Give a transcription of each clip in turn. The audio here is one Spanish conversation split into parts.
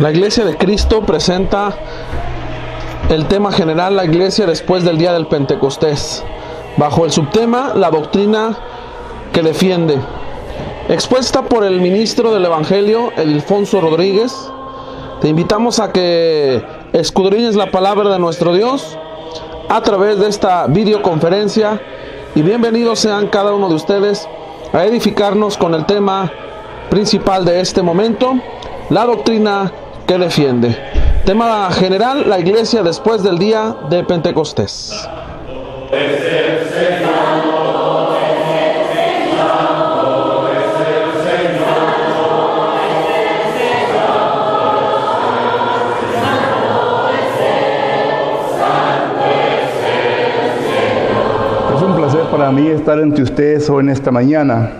La Iglesia de Cristo presenta el tema general: la Iglesia después del día del Pentecostés, bajo el subtema la doctrina que defiende, expuesta por el ministro del Evangelio, Ildefonso Rodríguez. Te invitamos a que escudriñes la palabra de nuestro Dios a través de esta videoconferencia, y bienvenidos sean cada uno de ustedes a edificarnos con el tema principal de este momento: la doctrina que defiende. Tema general: la Iglesia después del día de Pentecostés. Es un placer para mí estar entre ustedes hoy en esta mañana.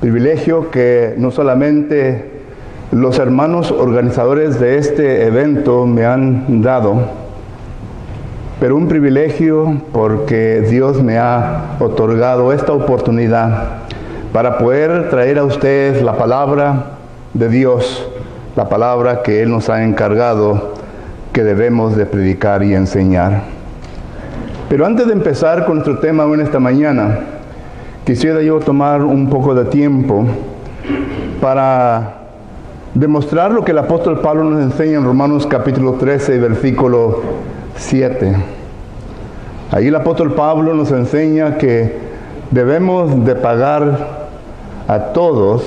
Privilegio que no solamente los hermanos organizadores de este evento me han dado, pero un privilegio porque Dios me ha otorgado esta oportunidad para poder traer a ustedes la palabra de Dios, la palabra que Él nos ha encargado que debemos de predicar y enseñar. Pero antes de empezar con nuestro tema hoy en esta mañana, quisiera yo tomar un poco de tiempo para demostrar lo que el apóstol Pablo nos enseña en Romanos capítulo 13, versículo 7. Ahí el apóstol Pablo nos enseña que debemos de pagar a todos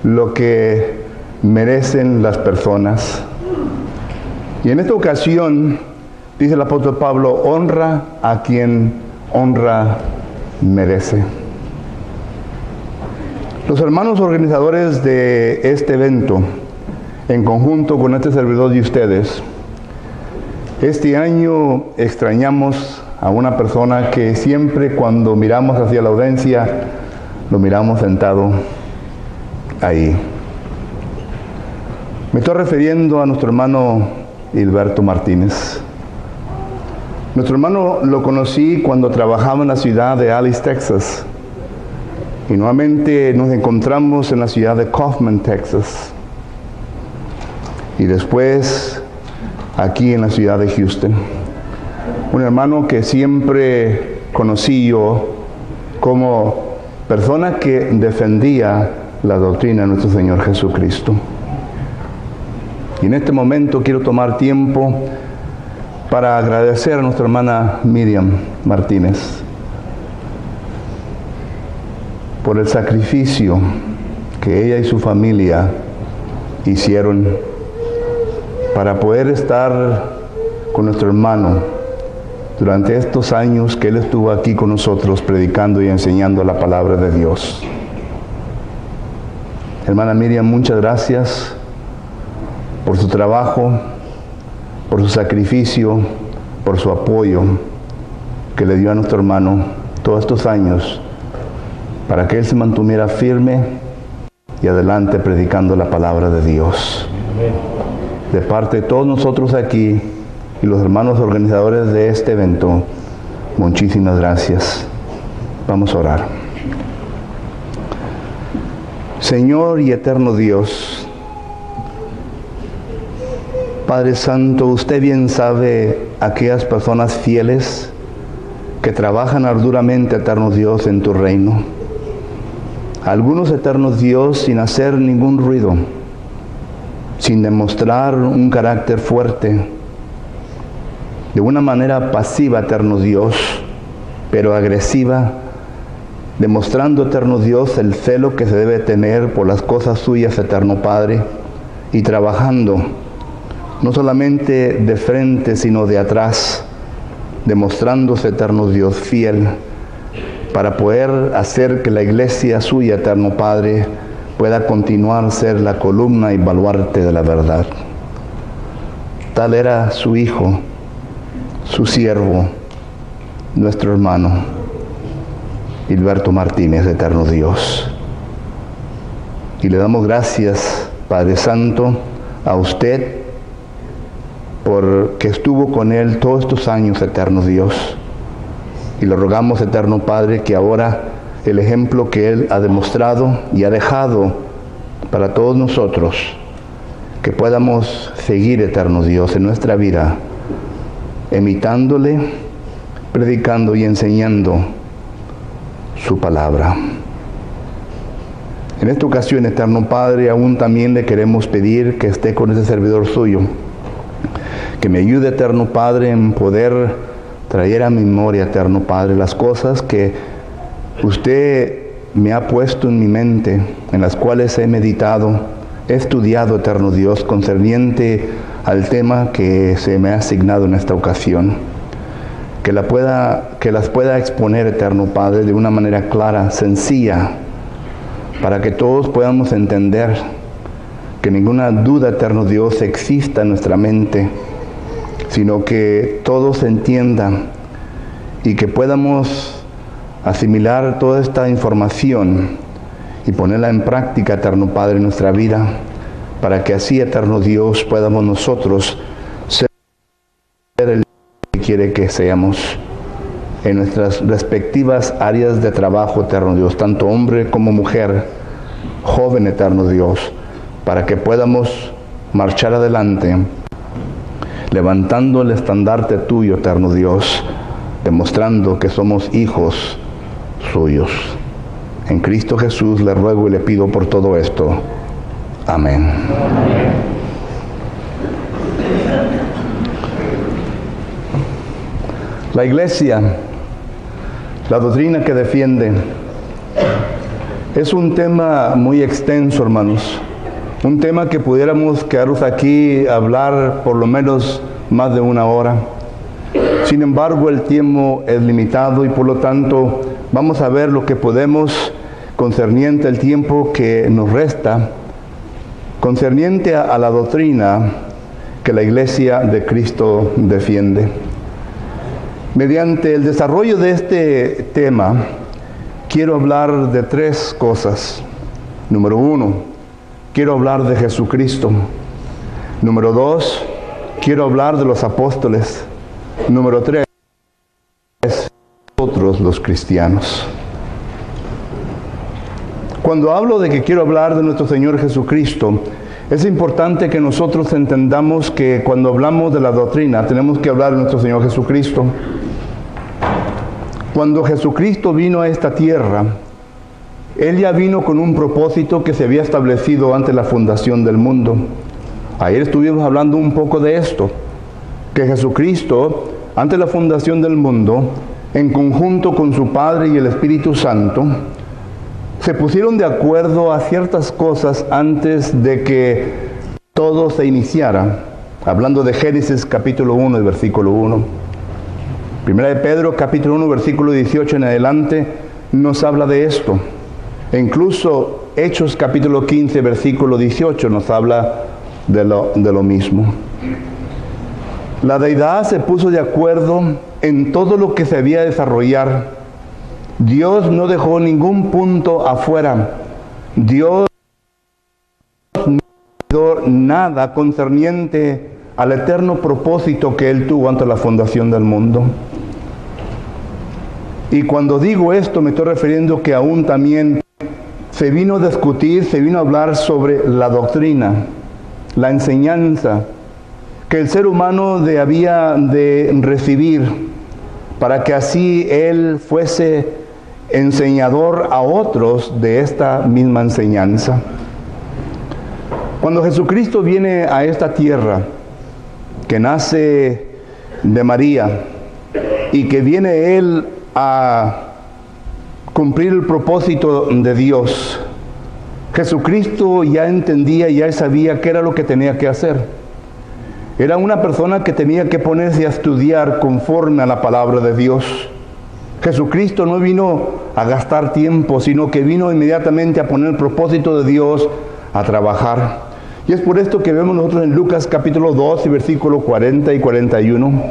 lo que merecen las personas. Y en esta ocasión, dice el apóstol Pablo, honra a quien honra merece. Los hermanos organizadores de este evento, en conjunto con este servidor de ustedes, este año extrañamos a una persona que siempre cuando miramos hacia la audiencia, lo miramos sentado ahí. Me estoy refiriendo a nuestro hermano Hilberto Martínez. Nuestro hermano lo conocí cuando trabajaba en la ciudad de Alice, Texas. Y nuevamente nos encontramos en la ciudad de Kaufman, Texas. Y después aquí en la ciudad de Houston. Un hermano que siempre conocí yo como persona que defendía la doctrina de nuestro Señor Jesucristo. Y en este momento quiero tomar tiempo para agradecer a nuestra hermana Miriam Martínez por el sacrificio que ella y su familia hicieron para poder estar con nuestro hermano durante estos años que él estuvo aquí con nosotros predicando y enseñando la palabra de Dios. Hermana Miriam, muchas gracias por su trabajo, por su sacrificio, por su apoyo que le dio a nuestro hermano todos estos años para que él se mantuviera firme y adelante predicando la palabra de Dios. De parte de todos nosotros aquí y los hermanos organizadores de este evento, muchísimas gracias. Vamos a orar. Señor y eterno Dios, Padre Santo, usted bien sabe aquellas personas fieles que trabajan arduamente, eterno Dios, en tu reino. Algunos, eternos Dios, sin hacer ningún ruido, sin demostrar un carácter fuerte, de una manera pasiva, eterno Dios, pero agresiva, demostrando, eterno Dios, el celo que se debe tener por las cosas suyas, eterno Padre, y trabajando, no solamente de frente, sino de atrás, demostrándose, eterno Dios, fiel, para poder hacer que la iglesia suya, eterno Padre, pueda continuar a ser la columna y baluarte de la verdad. Tal era su hijo, su siervo, nuestro hermano, Hilberto Martínez, eterno Dios. Y le damos gracias, Padre Santo, a usted, porque estuvo con él todos estos años, eterno Dios. Y le rogamos, eterno Padre, que ahora el ejemplo que Él ha demostrado y ha dejado para todos nosotros, que podamos seguir, eterno Dios, en nuestra vida, imitándole, predicando y enseñando su palabra. En esta ocasión, eterno Padre, aún también le queremos pedir que esté con ese servidor suyo, que me ayude, eterno Padre, en poder traer a memoria, eterno Padre, las cosas que usted me ha puesto en mi mente, en las cuales he meditado, he estudiado, eterno Dios, concerniente al tema que se me ha asignado en esta ocasión. Que las pueda exponer, eterno Padre, de una manera clara, sencilla, para que todos podamos entender que ninguna duda, eterno Dios, exista en nuestra mente, sino que todos entiendan y que podamos asimilar toda esta información y ponerla en práctica, eterno Padre, en nuestra vida, para que así, eterno Dios, podamos nosotros ser el que quiere que seamos en nuestras respectivas áreas de trabajo, eterno Dios, tanto hombre como mujer, joven, eterno Dios, para que podamos marchar adelante, levantando el estandarte tuyo, eterno Dios, demostrando que somos hijos suyos. En Cristo Jesús le ruego y le pido por todo esto. Amén. La iglesia, la doctrina que defiende, es un tema muy extenso, hermanos. Un tema que pudiéramos quedarnos aquí a hablar por lo menos más de una hora. Sin embargo, el tiempo es limitado y por lo tanto vamos a ver lo que podemos concerniente al tiempo que nos resta, concerniente a la doctrina que la Iglesia de Cristo defiende. Mediante el desarrollo de este tema, quiero hablar de tres cosas. Número 1, quiero hablar de Jesucristo. Número 2, quiero hablar de los apóstoles. Número 3, nosotros los cristianos. Cuando hablo de que quiero hablar de nuestro Señor Jesucristo, es importante que nosotros entendamos que cuando hablamos de la doctrina, tenemos que hablar de nuestro Señor Jesucristo. Cuando Jesucristo vino a esta tierra, Él ya vino con un propósito que se había establecido antes de la fundación del mundo. Ayer estuvimos hablando un poco de esto, que Jesucristo, antes de la fundación del mundo, en conjunto con su Padre y el Espíritu Santo, se pusieron de acuerdo a ciertas cosas antes de que todo se iniciara. Hablando de Génesis capítulo 1 y versículo 1. Primera de Pedro capítulo 1 versículo 18 en adelante nos habla de esto. E incluso Hechos capítulo 15 versículo 18 nos habla de lo mismo. La deidad se puso de acuerdo en todo lo que se había de desarrollar. Dios no dejó ningún punto afuera. Dios no dio nada concerniente al eterno propósito que Él tuvo ante la fundación del mundo. Y cuando digo esto me estoy refiriendo que aún también se vino a discutir, se vino a hablar sobre la doctrina, la enseñanza que el ser humano había de recibir para que así él fuese enseñador a otros de esta misma enseñanza. Cuando Jesucristo viene a esta tierra, que nace de María y que viene Él a cumplir el propósito de Dios, Jesucristo ya entendía, ya sabía qué era lo que tenía que hacer. Era una persona que tenía que ponerse a estudiar conforme a la palabra de Dios. Jesucristo no vino a gastar tiempo, sino que vino inmediatamente a poner el propósito de Dios a trabajar. Y es por esto que vemos nosotros en Lucas capítulo 2 y versículo 40 y 41,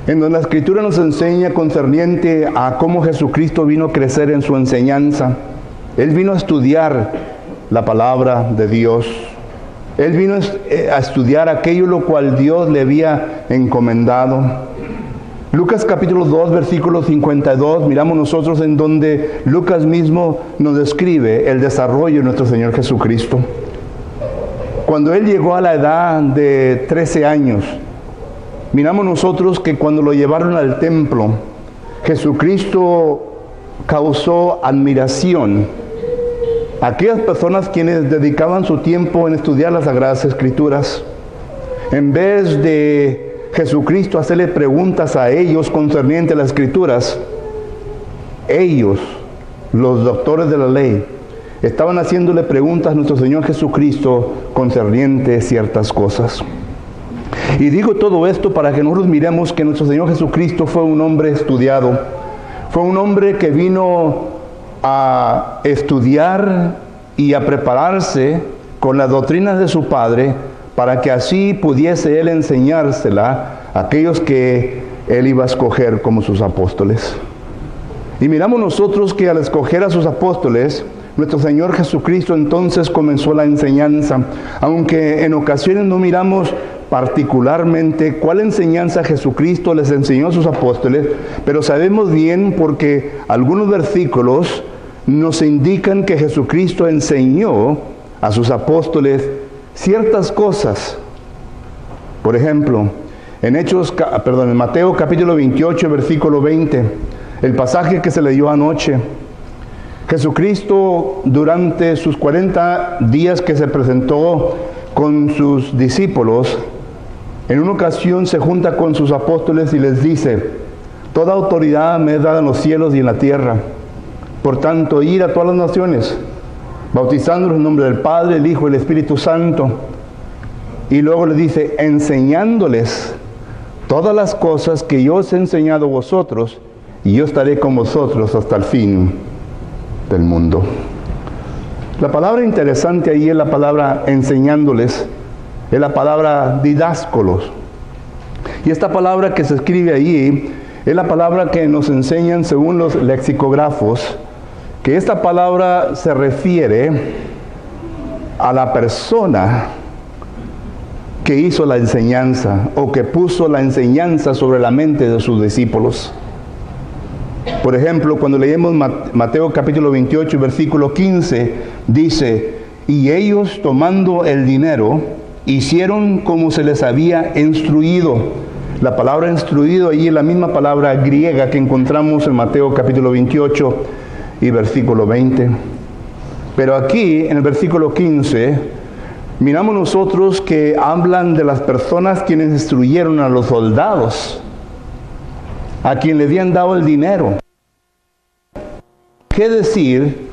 en donde la Escritura nos enseña concerniente a cómo Jesucristo vino a crecer en su enseñanza. Él vino a estudiar la palabra de Dios. Él vino a estudiar aquello lo cual Dios le había encomendado. Lucas capítulo 2, versículo 52, miramos nosotros en donde Lucas mismo nos describe el desarrollo de nuestro Señor Jesucristo. Cuando él llegó a la edad de 13 años, miramos nosotros que cuando lo llevaron al templo, Jesucristo causó admiración a aquellas personas quienes dedicaban su tiempo en estudiar las Sagradas Escrituras. En vez de Jesucristo hacerle preguntas a ellos concernientes a las Escrituras, ellos, los doctores de la ley, estaban haciéndole preguntas a nuestro Señor Jesucristo concernientes a ciertas cosas. Y digo todo esto para que nosotros miremos que nuestro Señor Jesucristo fue un hombre estudiado, fue un hombre que vino a estudiar y a prepararse con las doctrinas de su Padre, para que así pudiese él enseñársela a aquellos que él iba a escoger como sus apóstoles. Y miramos nosotros que al escoger a sus apóstoles, nuestro Señor Jesucristo entonces comenzó la enseñanza, aunque en ocasiones no miramos particularmente cuál enseñanza Jesucristo les enseñó a sus apóstoles, pero sabemos bien porque algunos versículos nos indican que Jesucristo enseñó a sus apóstoles ciertas cosas. Por ejemplo, en Mateo capítulo 28, versículo 20, el pasaje que se leyó anoche, Jesucristo durante sus 40 días que se presentó con sus discípulos, en una ocasión se junta con sus apóstoles y les dice: toda autoridad me es dada en los cielos y en la tierra. Por tanto, ir a todas las naciones, bautizándolos en nombre del Padre, el Hijo y el Espíritu Santo. Y luego le dice: enseñándoles todas las cosas que yo os he enseñado a vosotros, y yo estaré con vosotros hasta el fin del mundo. La palabra interesante ahí es la palabra enseñándoles, es la palabra didáscolos. Y esta palabra que se escribe ahí es la palabra que nos enseñan según los lexicógrafos, que esta palabra se refiere a la persona que hizo la enseñanza o que puso la enseñanza sobre la mente de sus discípulos. Por ejemplo, cuando leemos Mateo capítulo 28, versículo 15, dice: y ellos tomando el dinero, hicieron como se les había instruido. La palabra instruido ahí es la misma palabra griega que encontramos en Mateo capítulo 28 y versículo 20. Pero aquí, en el versículo 15, miramos nosotros que hablan de las personas quienes instruyeron a los soldados, a quien le habían dado el dinero. ¿Qué decir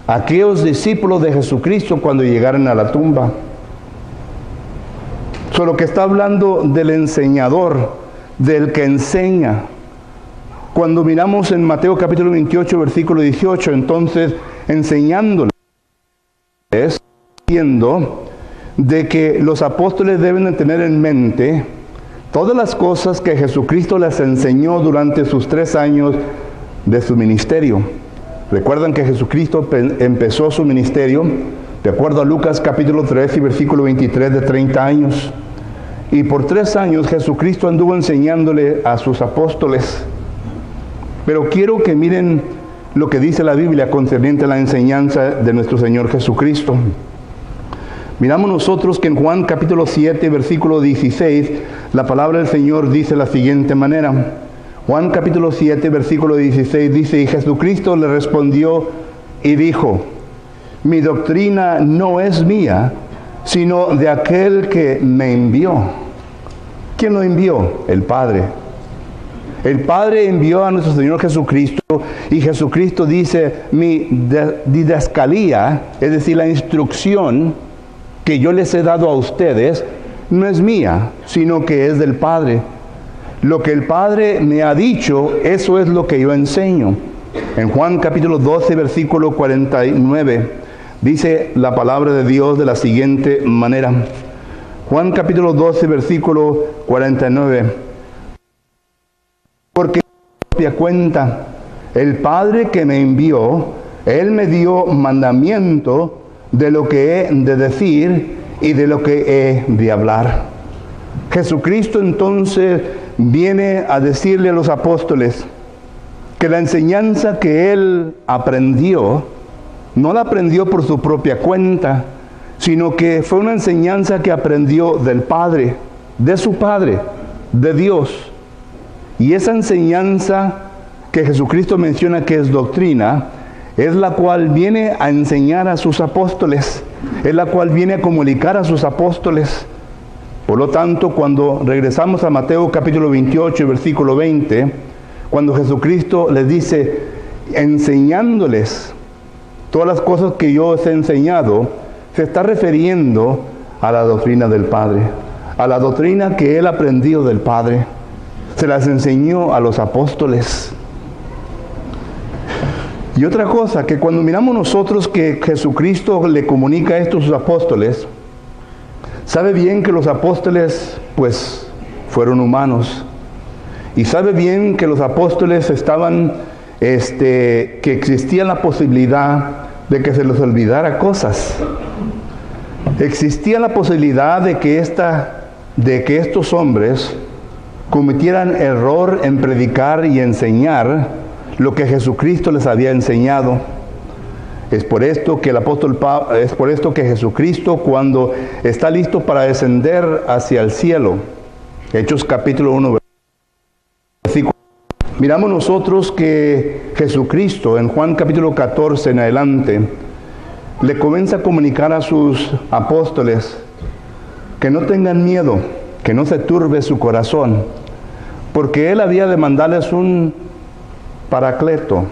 aquellos discípulos de Jesucristo cuando llegaron a la tumba? Solo que está hablando del enseñador, del que enseña. Cuando miramos en Mateo capítulo 28, versículo 18, entonces enseñándoles, diciendo de que los apóstoles deben de tener en mente todas las cosas que Jesucristo les enseñó durante sus 3 años de su ministerio. Recuerdan que Jesucristo empezó su ministerio, de acuerdo a Lucas capítulo 3 y versículo 23, de 30 años. Y por 3 años Jesucristo anduvo enseñándole a sus apóstoles. Pero quiero que miren lo que dice la Biblia concerniente a la enseñanza de nuestro Señor Jesucristo. Miramos nosotros que en Juan capítulo 7, versículo 16, la palabra del Señor dice de la siguiente manera. Juan capítulo 7, versículo 16 dice: y Jesucristo le respondió y dijo: mi doctrina no es mía, sino de aquel que me envió. ¿Quién lo envió? El Padre. El Padre envió a nuestro Señor Jesucristo, y Jesucristo dice: mi didascalía, es decir, la instrucción que yo les he dado a ustedes, no es mía, sino que es del Padre. Lo que el Padre me ha dicho, eso es lo que yo enseño. En Juan capítulo 12, versículo 49, dice la palabra de Dios de la siguiente manera. Juan capítulo 12, versículo 49. Porque por propia cuenta, el Padre que me envió, Él me dio mandamiento de lo que he de decir y de lo que he de hablar. Jesucristo entonces viene a decirle a los apóstoles que la enseñanza que Él aprendió, no la aprendió por su propia cuenta, sino que fue una enseñanza que aprendió del Padre, de su Padre, de Dios. Y esa enseñanza que Jesucristo menciona que es doctrina, es la cual viene a enseñar a sus apóstoles, es la cual viene a comunicar a sus apóstoles. Por lo tanto, cuando regresamos a Mateo capítulo 28, versículo 20, cuando Jesucristo les dice, enseñándoles todas las cosas que yo os he enseñado, se está refiriendo a la doctrina del Padre, a la doctrina que Él aprendió del Padre. Se las enseñó a los apóstoles. Y otra cosa, que cuando miramos nosotros que Jesucristo le comunica esto a sus apóstoles, sabe bien que los apóstoles, pues, fueron humanos. Y sabe bien que los apóstoles estaban, que existía la posibilidad de que se les olvidara cosas. Existía la posibilidad de que estos hombres cometieran error en predicar y enseñar lo que Jesucristo les había enseñado. Es por esto que Jesucristo, cuando está listo para descender hacia el cielo, Hechos capítulo 1, versículo, miramos nosotros que Jesucristo en Juan capítulo 14 en adelante le comienza a comunicar a sus apóstoles que no tengan miedo, que no se turbe su corazón, porque Él había de mandarles un paracleto,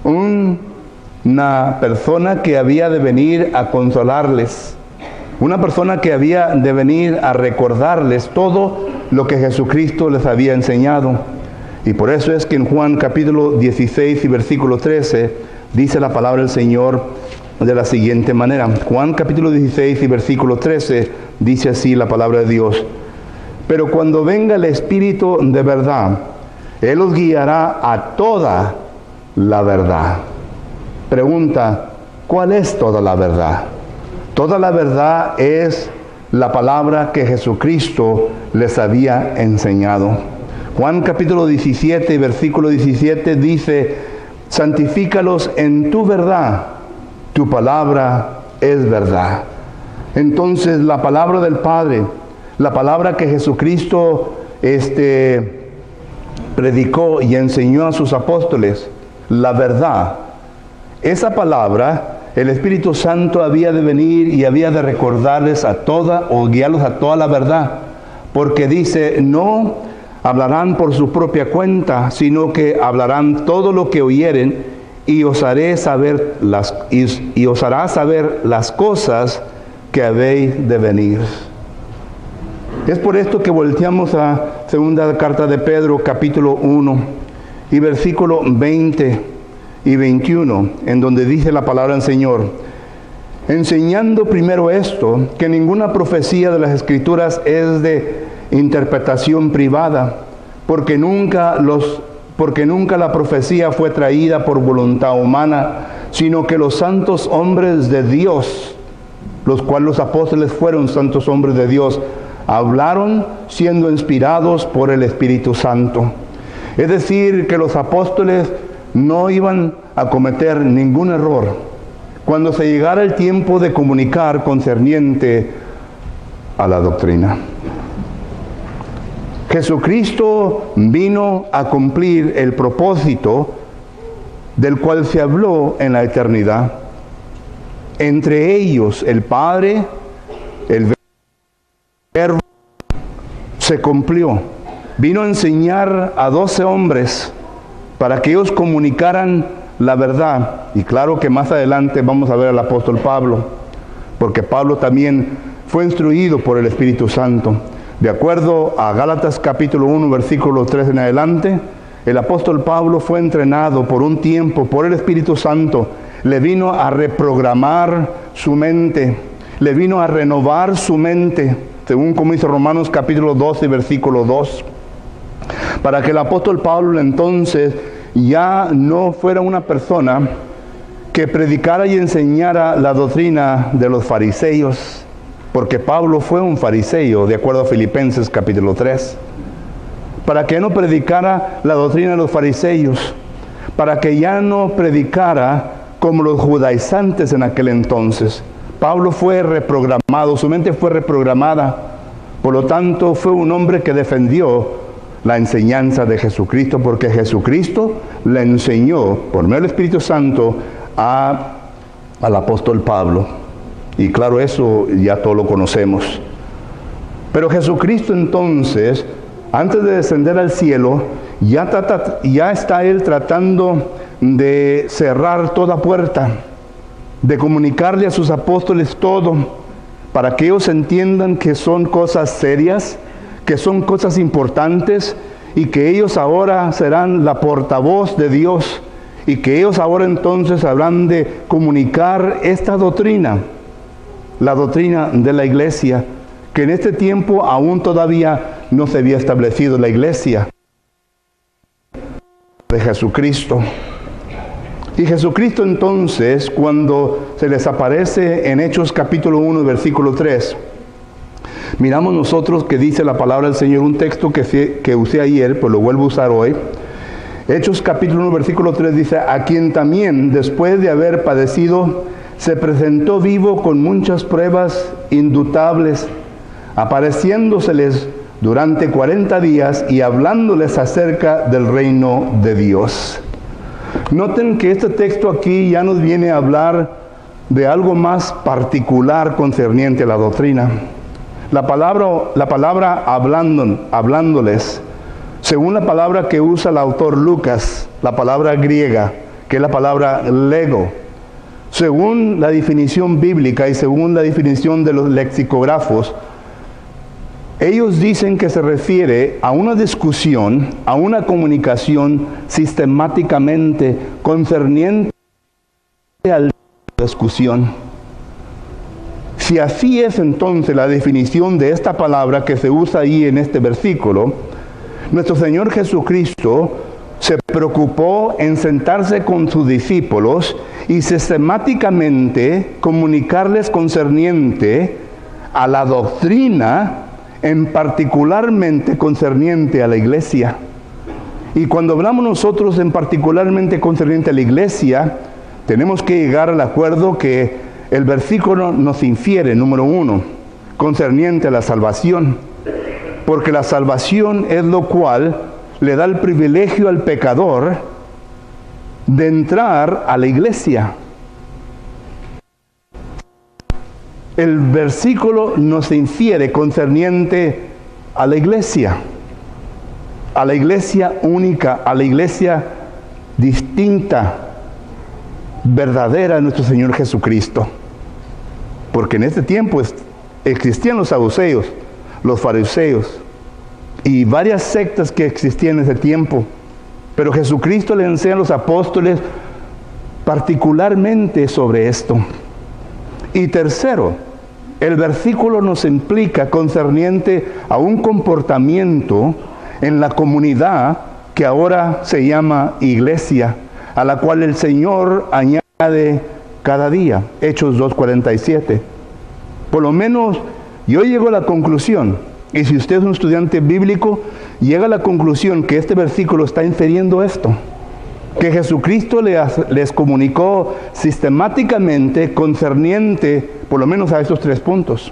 una persona que había de venir a consolarles, una persona que había de venir a recordarles todo lo que Jesucristo les había enseñado. Y por eso es que en Juan capítulo 16 y versículo 13 dice la palabra del Señor de la siguiente manera. Juan capítulo 16 y versículo 13 dice así la palabra de Dios: pero cuando venga el Espíritu de verdad, Él os guiará a toda la verdad. Pregunta, ¿cuál es toda la verdad? Toda la verdad es la palabra que Jesucristo les había enseñado. Juan capítulo 17, versículo 17 dice, santifícalos en tu verdad, tu palabra es verdad. Entonces la palabra del Padre, la palabra que Jesucristo predicó y enseñó a sus apóstoles, la verdad, esa palabra, el Espíritu Santo había de venir y había de recordarles guiarlos a toda la verdad, porque dice, no hablarán por su propia cuenta, sino que hablarán todo lo que oyeren y os hará saber las cosas que habéis de venir. Es por esto que volteamos a segunda carta de Pedro, capítulo 1, y versículo 20 y 21, en donde dice la palabra del Señor, enseñando primero esto, que ninguna profecía de las Escrituras es de interpretación privada, porque nunca la profecía fue traída por voluntad humana, sino que los santos hombres de Dios, los cuales los apóstoles fueron santos hombres de Dios, hablaron siendo inspirados por el Espíritu Santo. Es decir, que los apóstoles no iban a cometer ningún error cuando se llegara el tiempo de comunicar concerniente a la doctrina. Jesucristo vino a cumplir el propósito del cual se habló en la eternidad. Entre ellos, el Padre, el Verbo, se cumplió. Vino a enseñar a 12 hombres para que ellos comunicaran la verdad. Y claro que más adelante vamos a ver al apóstol Pablo, porque Pablo también fue instruido por el Espíritu Santo. De acuerdo a Gálatas capítulo 1, versículo 3 en adelante, el apóstol Pablo fue entrenado por un tiempo por el Espíritu Santo. Le vino a reprogramar su mente, le vino a renovar su mente, según como dice Romanos capítulo 12, versículo 2. Para que el apóstol Pablo entonces ya no fuera una persona que predicara y enseñara la doctrina de los fariseos, porque Pablo fue un fariseo, de acuerdo a Filipenses capítulo 3. Para que no predicara la doctrina de los fariseos, para que ya no predicara como los judaizantes en aquel entonces, Pablo fue reprogramado, su mente fue reprogramada. Por lo tanto, fue un hombre que defendió la enseñanza de Jesucristo, porque Jesucristo le enseñó, por medio del Espíritu Santo, al apóstol Pablo. Y claro, eso ya todos lo conocemos. Pero Jesucristo entonces, antes de descender al cielo, ya está Él tratando de cerrar toda puerta, de comunicarle a sus apóstoles todo, para que ellos entiendan que son cosas serias, que son cosas importantes, y que ellos ahora serán la portavoz de Dios, y que ellos ahora entonces habrán de comunicar esta doctrina, la doctrina de la iglesia, que en este tiempo aún todavía no se había establecido la iglesia de Jesucristo. Y Jesucristo entonces, cuando se les aparece en Hechos capítulo 1, versículo 3, miramos nosotros que dice la palabra del Señor, un texto que usé ayer, pues lo vuelvo a usar hoy. Hechos capítulo 1, versículo 3 dice: a quien también, después de haber padecido, se presentó vivo con muchas pruebas indubitables, apareciéndoseles durante 40 días y hablándoles acerca del reino de Dios. Noten que este texto aquí ya nos viene a hablar de algo más particular concerniente a la doctrina. La palabra hablándoles, según la palabra que usa el autor Lucas, la palabra griega, que es la palabra lego, según la definición bíblica y según la definición de los lexicógrafos, ellos dicen que se refiere a una discusión, a una comunicación sistemáticamente concerniente a la discusión. Si así es entonces la definición de esta palabra que se usa ahí en este versículo, nuestro Señor Jesucristo se preocupó en sentarse con sus discípulos y sistemáticamente comunicarles concerniente a la doctrina, en particularmente concerniente a la iglesia. Y cuando hablamos nosotros en particularmente concerniente a la iglesia, tenemos que llegar al acuerdo que el versículo nos infiere, número 1, concerniente a la salvación, porque la salvación es lo cual le da el privilegio al pecador de entrar a la iglesia. El versículo nos infiere concerniente a la iglesia única, a la iglesia distinta, verdadera de nuestro Señor Jesucristo. Porque en este tiempo existían los saduceos, los fariseos y varias sectas que existían en ese tiempo. Pero Jesucristo le enseña a los apóstoles particularmente sobre esto. Y tercero, el versículo nos implica concerniente a un comportamiento en la comunidad que ahora se llama iglesia, a la cual el Señor añade cada día. Hechos 2:47. Por lo menos yo llego a la conclusión, y si usted es un estudiante bíblico, llega a la conclusión que este versículo está infiriendo esto, que Jesucristo les comunicó sistemáticamente concerniente, por lo menos a estos 3 puntos: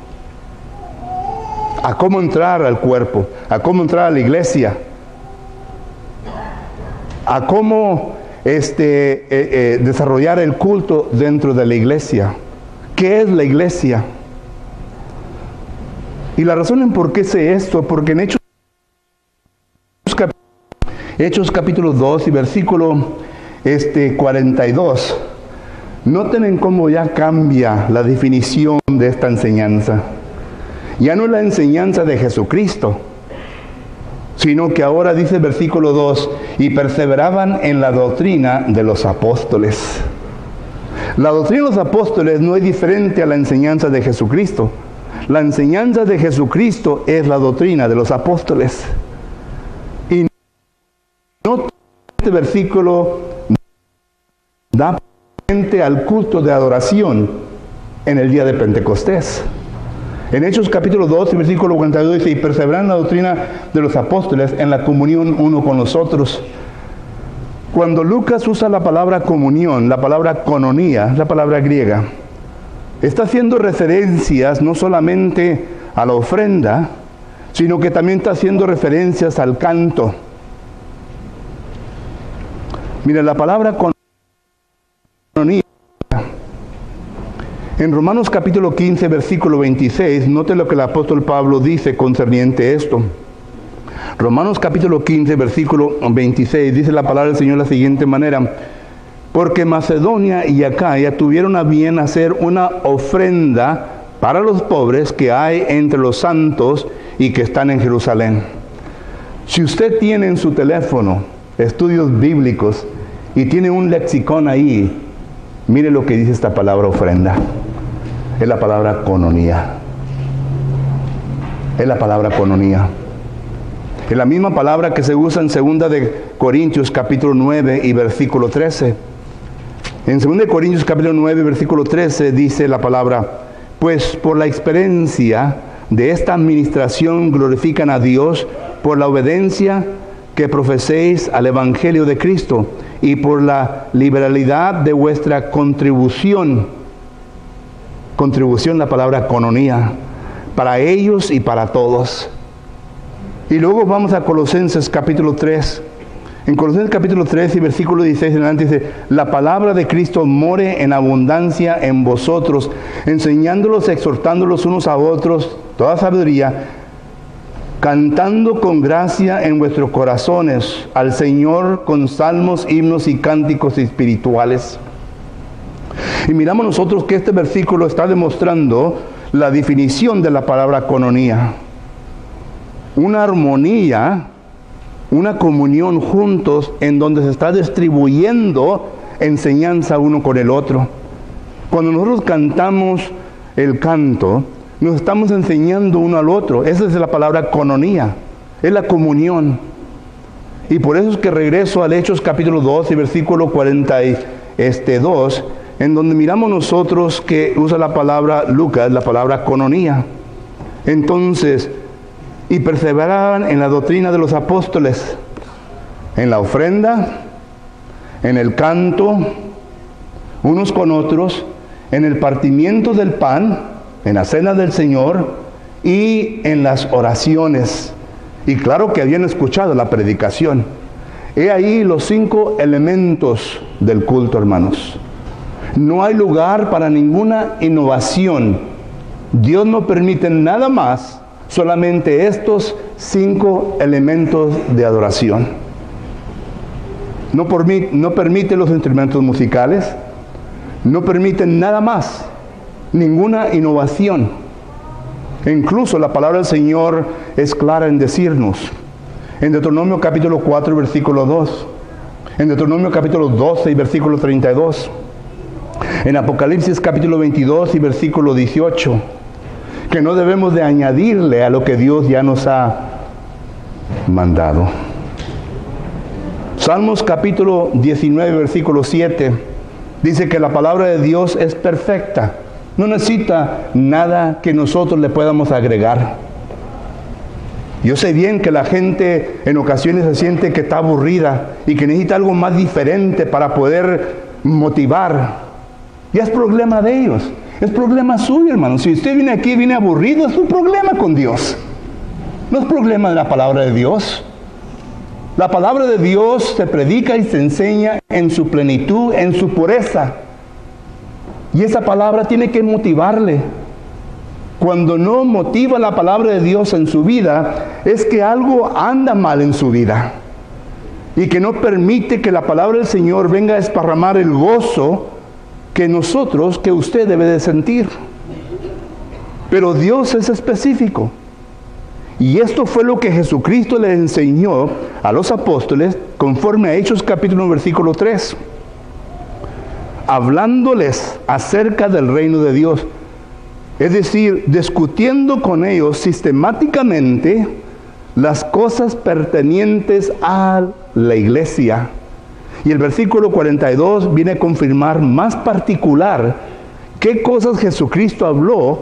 a cómo entrar al cuerpo, a cómo entrar a la iglesia, a cómo desarrollar el culto dentro de la iglesia. ¿Qué es la iglesia? Y la razón en por qué sé esto, porque en Hechos capítulo 2 y versículo 42, noten en cómo ya cambia la definición de esta enseñanza. Ya no es la enseñanza de Jesucristo, sino que ahora dice el versículo 2, y perseveraban en la doctrina de los apóstoles. La doctrina de los apóstoles no es diferente a la enseñanza de Jesucristo. La enseñanza de Jesucristo es la doctrina de los apóstoles. Y no este versículo da frente al culto de adoración en el día de Pentecostés. En Hechos capítulo 2, versículo 42 dice: y perseveran en la doctrina de los apóstoles, en la comunión uno con los otros. Cuando Lucas usa la palabra comunión, la palabra koinonia, la palabra griega, está haciendo referencias no solamente a la ofrenda, sino que también está haciendo referencias al canto. Mira, la palabra cononía, en Romanos capítulo 15, versículo 26, note lo que el apóstol Pablo dice concerniente a esto. Romanos capítulo 15, versículo 26, dice la palabra del Señor de la siguiente manera: porque Macedonia y Acaya tuvieron a bien hacer una ofrenda para los pobres que hay entre los santos y que están en Jerusalén. Si usted tiene en su teléfono estudios bíblicos y tiene un lexicón ahí, mire lo que dice esta palabra ofrenda. Es la palabra cononía. Es la palabra cononía. Es la misma palabra que se usa en 2 de Corintios capítulo 9 y versículo 13. En 2 de Corintios capítulo 9 versículo 13 dice la palabra: pues por la experiencia de esta administración glorifican a Dios por la obediencia que profeséis al Evangelio de Cristo y por la liberalidad de vuestra contribución. Contribución, la palabra cononía, para ellos y para todos. Y luego vamos a Colosenses capítulo 3. En Colosenses capítulo 3 y versículo 16 en adelante dice: la palabra de Cristo more en abundancia en vosotros, enseñándolos, exhortándolos unos a otros, toda sabiduría, cantando con gracia en vuestros corazones al Señor con salmos, himnos y cánticos espirituales. Y miramos nosotros que este versículo está demostrando la definición de la palabra cononía. Una armonía, una comunión juntos en donde se está distribuyendo enseñanza uno con el otro. Cuando nosotros cantamos el canto, nos estamos enseñando uno al otro. Esa es la palabra cononía, es la comunión. Y por eso es que regreso al Hechos capítulo 2 y versículo 42, en donde miramos nosotros que usa la palabra Lucas, la palabra cononía. Entonces, y perseveraban en la doctrina de los apóstoles, en la ofrenda, en el canto, unos con otros, en el partimiento del pan, en la cena del Señor y en las oraciones. Y claro que habían escuchado la predicación. He ahí los 5 elementos del culto, hermanos. No hay lugar para ninguna innovación. Dios no permite nada más, solamente estos 5 elementos de adoración. No permite los instrumentos musicales, no permite nada más, ninguna innovación. E incluso la palabra del Señor es clara en decirnos, en Deuteronomio capítulo 4, versículo 2, en Deuteronomio capítulo 12 y versículo 32, en Apocalipsis capítulo 22 y versículo 18, que no debemos de añadirle a lo que Dios ya nos ha mandado. Salmos capítulo 19, versículo 7, dice que la palabra de Dios es perfecta. No necesita nada que nosotros le podamos agregar. Yo sé bien que la gente en ocasiones se siente que está aburrida y que necesita algo más diferente para poder motivar. Ya es problema de ellos. Es problema suyo, hermano. Si usted viene aquí y viene aburrido, es un problema con Dios. No es problema de la palabra de Dios. La palabra de Dios se predica y se enseña en su plenitud, en su pureza. Y esa palabra tiene que motivarle. Cuando no motiva la palabra de Dios en su vida, es que algo anda mal en su vida. Y que no permite que la palabra del Señor venga a desparramar el gozo que usted debe de sentir. Pero Dios es específico. Y esto fue lo que Jesucristo le enseñó a los apóstoles conforme a Hechos capítulo 1, versículo 3. Hablándoles acerca del reino de Dios. Es decir, discutiendo con ellos sistemáticamente las cosas pertenecientes a la iglesia. Y el versículo 42 viene a confirmar más particular qué cosas Jesucristo habló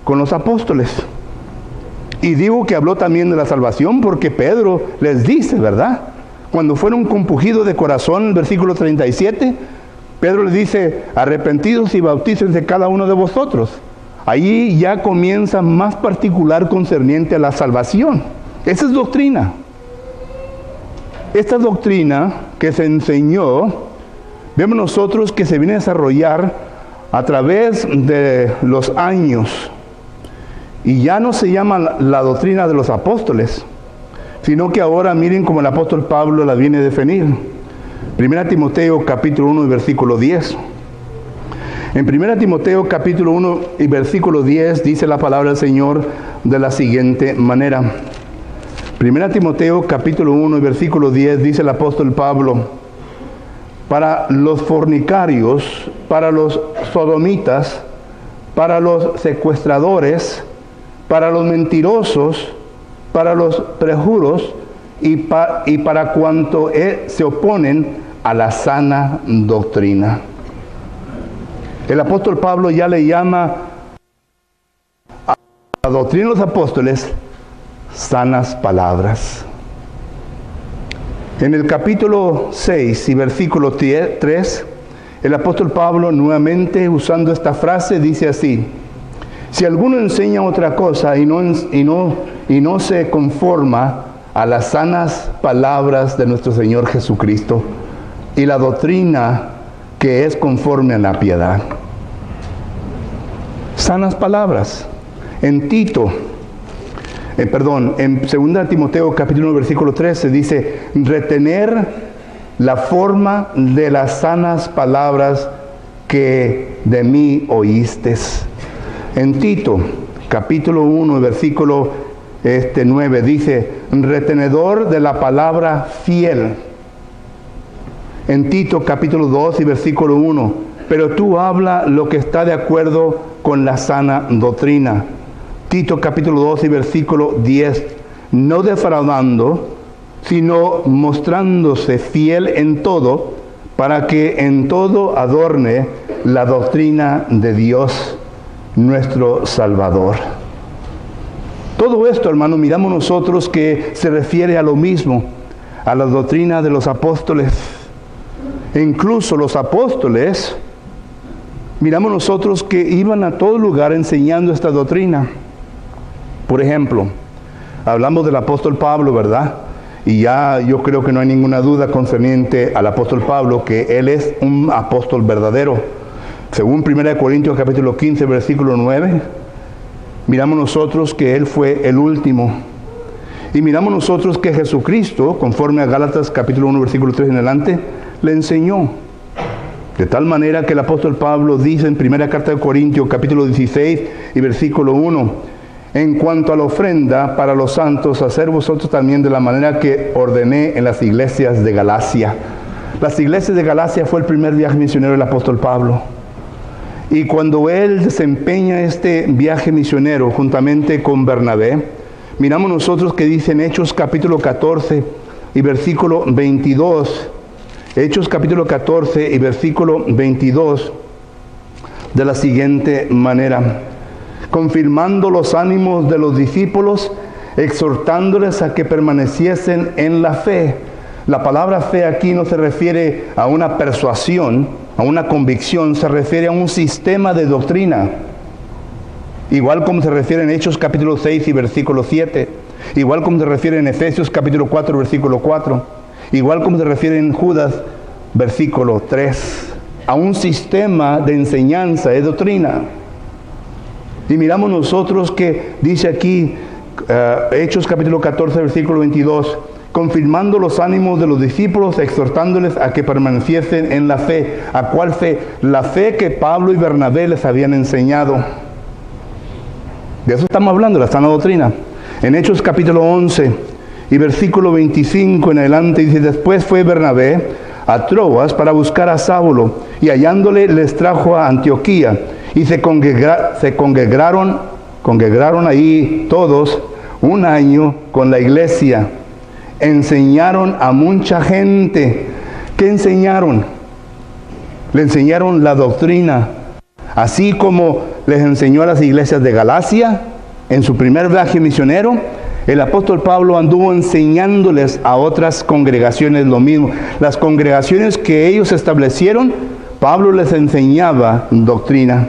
con los apóstoles. Y digo que habló también de la salvación porque Pedro les dice, ¿verdad? Cuando fueron compungidos de corazón, el versículo 37, Pedro le dice, arrepentidos y bautícense cada uno de vosotros. Allí ya comienza más particular concerniente a la salvación. Esa es doctrina. Esta doctrina que se enseñó, vemos nosotros que se viene a desarrollar a través de los años. Y ya no se llama la doctrina de los apóstoles, sino que ahora miren como el apóstol Pablo la viene a definir. 1 Timoteo capítulo 1 y versículo 10. En 1 Timoteo capítulo 1 y versículo 10 dice la palabra del Señor de la siguiente manera. 1 Timoteo capítulo 1 y versículo 10 dice el apóstol Pablo: para los fornicarios, para los sodomitas, para los secuestradores, para los mentirosos, para los perjuros y para cuanto se oponen a la sana doctrina. El apóstol Pablo ya le llama a la doctrina de los apóstoles sanas palabras. En el capítulo 6 y versículo 3, el apóstol Pablo, nuevamente usando esta frase, dice así: si alguno enseña otra cosa y no se conforma a las sanas palabras de nuestro Señor Jesucristo y la doctrina que es conforme a la piedad. Sanas palabras. En en 2 Timoteo capítulo 1 versículo 13 dice: retener la forma de las sanas palabras que de mí oístes. En Tito capítulo 1 versículo 9 dice: retenedor de la palabra fiel. En Tito capítulo 2 y versículo 1: pero tú habla lo que está de acuerdo con la sana doctrina. Tito capítulo 2 y versículo 10: no defraudando, sino mostrándose fiel en todo, para que en todo adorne la doctrina de Dios, nuestro Salvador. Todo esto, hermano, miramos nosotros que se refiere a lo mismo, a la doctrina de los apóstoles. E incluso los apóstoles, miramos nosotros que iban a todo lugar enseñando esta doctrina. Por ejemplo, hablamos del apóstol Pablo, ¿verdad? Y ya yo creo que no hay ninguna duda concerniente al apóstol Pablo, que él es un apóstol verdadero. Según 1 Corintios capítulo 15, versículo 9, miramos nosotros que él fue el último. Y miramos nosotros que Jesucristo, conforme a Gálatas capítulo 1, versículo 3 en adelante, le enseñó. De tal manera que el apóstol Pablo dice en 1 carta de Corintios capítulo 16 y versículo 1: en cuanto a la ofrenda para los santos, hacer vosotros también de la manera que ordené en las iglesias de Galacia. Las iglesias de Galacia fue el primer viaje misionero del apóstol Pablo. Y cuando él desempeña este viaje misionero juntamente con Bernabé, miramos nosotros que dice en Hechos capítulo 14 y versículo 22, Hechos capítulo 14 y versículo 22, de la siguiente manera: confirmando los ánimos de los discípulos, exhortándoles a que permaneciesen en la fe. La palabra fe aquí no se refiere a una persuasión, a una convicción, se refiere a un sistema de doctrina. Igual como se refiere en Hechos capítulo 6 y versículo 7, igual como se refiere en Efesios capítulo 4 versículo 4, igual como se refiere en Judas versículo 3, a un sistema de enseñanza, de doctrina. Y miramos nosotros que dice aquí, Hechos capítulo 14, versículo 22, confirmando los ánimos de los discípulos, exhortándoles a que permaneciesen en la fe. ¿A cuál fe? La fe que Pablo y Bernabé les habían enseñado. De eso estamos hablando, la sana doctrina. En Hechos capítulo 11 y versículo 25 en adelante dice: después fue Bernabé a Troas para buscar a Saulo, y hallándole les trajo a Antioquía. Y se congregaron ahí todos un año con la iglesia. Enseñaron a mucha gente. ¿Qué enseñaron? Le enseñaron la doctrina. Así como les enseñó a las iglesias de Galacia en su primer viaje misionero, el apóstol Pablo anduvo enseñándoles a otras congregaciones lo mismo. Las congregaciones que ellos establecieron Pablo les enseñaba doctrina.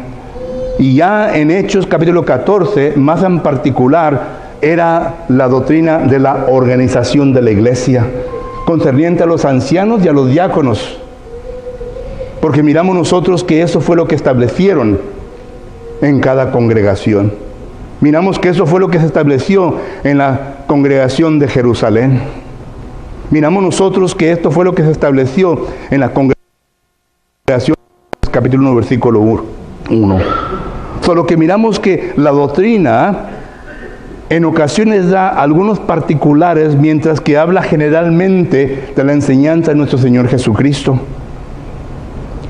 Y ya en Hechos capítulo 14, más en particular, era la doctrina de la organización de la iglesia, concerniente a los ancianos y a los diáconos. Porque miramos nosotros que eso fue lo que establecieron en cada congregación. Miramos que eso fue lo que se estableció en la congregación de Jerusalén. Miramos nosotros que esto fue lo que se estableció en la congregación, capítulo 1, versículo 1. Solo que miramos que la doctrina en ocasiones da algunos particulares, mientras que habla generalmente de la enseñanza de nuestro Señor Jesucristo.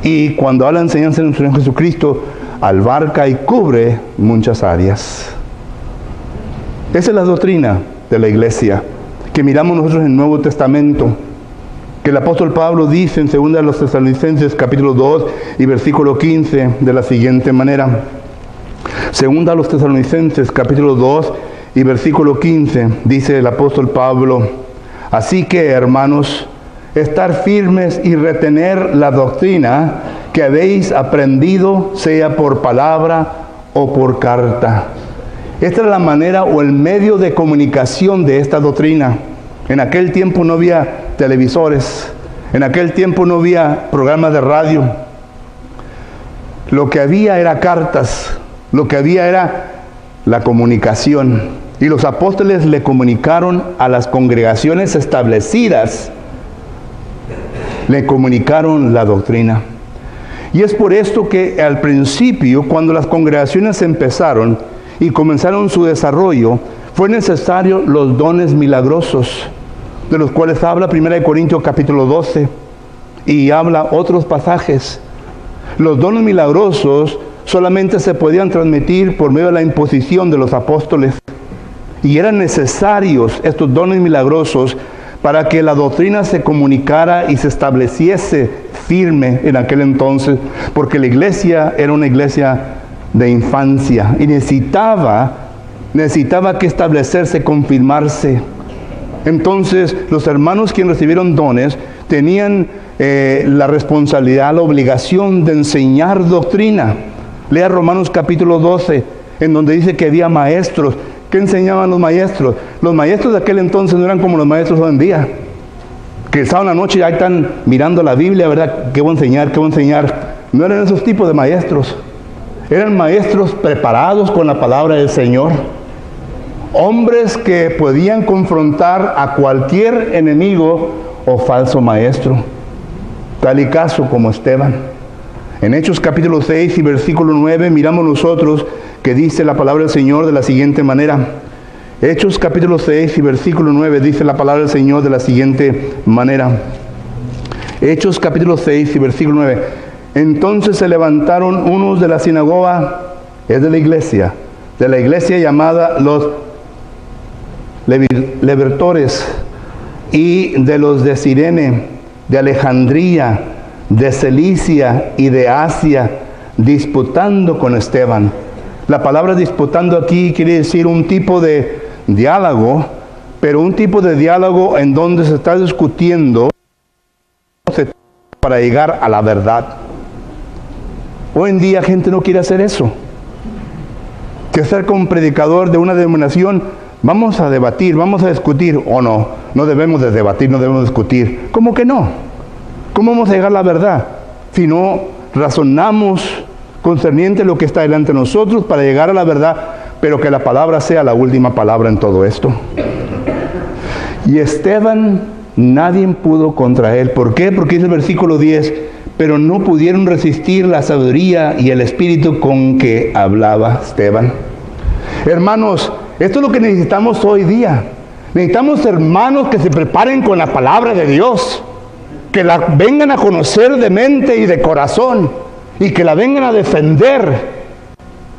Y cuando habla de la enseñanza de nuestro Señor Jesucristo, abarca y cubre muchas áreas. Esa es la doctrina de la iglesia que miramos nosotros en el Nuevo Testamento, que el apóstol Pablo dice en 2 Tesalonicenses capítulo 2 y versículo 15 de la siguiente manera. 2 Tesalonicenses capítulo 2 y versículo 15 dice el apóstol Pablo: así que, hermanos, estar firmes y retener la doctrina que habéis aprendido, sea por palabra o por carta. Esta es la manera o el medio de comunicación de esta doctrina. En aquel tiempo no había televisores, en aquel tiempo no había programas de radio. Lo que había era cartas, lo que había era la comunicación. Y los apóstoles le comunicaron a las congregaciones establecidas, le comunicaron la doctrina. Y es por esto que al principio, cuando las congregaciones empezaron y comenzaron su desarrollo, fue necesario los dones milagrosos, de los cuales habla 1 Corintios capítulo 12 y habla otros pasajes. Los dones milagrosos solamente se podían transmitir por medio de la imposición de los apóstoles, y eran necesarios estos dones milagrosos para que la doctrina se comunicara y se estableciese firme en aquel entonces, porque la iglesia era una iglesia de infancia y necesitaba que establecerse, confirmarse. Entonces los hermanos quienes recibieron dones tenían la responsabilidad, la obligación de enseñar doctrina. Lea Romanos capítulo 12, en donde dice que había maestros. ¿Qué enseñaban los maestros? Los maestros de aquel entonces no eran como los maestros hoy en día, que el sábado en la noche ya están mirando la Biblia, ¿verdad? ¿Qué voy a enseñar? ¿Qué voy a enseñar? No eran esos tipos de maestros. Eran maestros preparados con la palabra del Señor. Hombres que podían confrontar a cualquier enemigo o falso maestro. Tal y caso como Esteban. En Hechos capítulo 6 y versículo 9 miramos nosotros que dice la palabra del Señor de la siguiente manera. Hechos capítulo 6 y versículo 9 dice la palabra del Señor de la siguiente manera. Hechos capítulo 6 y versículo 9. Entonces se levantaron unos de la sinagoga, es de la iglesia llamada los Levertores, y de los de Cirene, de Alejandría, de Cilicia y de Asia, disputando con Esteban. La palabra disputando aquí quiere decir un tipo de diálogo, pero un tipo de diálogo en donde se está discutiendo para llegar a la verdad. Hoy en día gente no quiere hacer eso. Que ser como predicador de una denominación, vamos a debatir, vamos a discutir, o no, no debemos de debatir, no debemos discutir. ¿Cómo que no? ¿Cómo vamos a llegar a la verdad? Si no razonamos concerniente a lo que está delante de nosotros para llegar a la verdad, pero que la palabra sea la última palabra en todo esto. Y Esteban, nadie pudo contra él. ¿Por qué? Porque dice el versículo 10, pero no pudieron resistir la sabiduría y el espíritu con que hablaba Esteban. Hermanos, esto es lo que necesitamos hoy día. Necesitamos hermanos que se preparen con la palabra de Dios, que la vengan a conocer de mente y de corazón, y que la vengan a defender,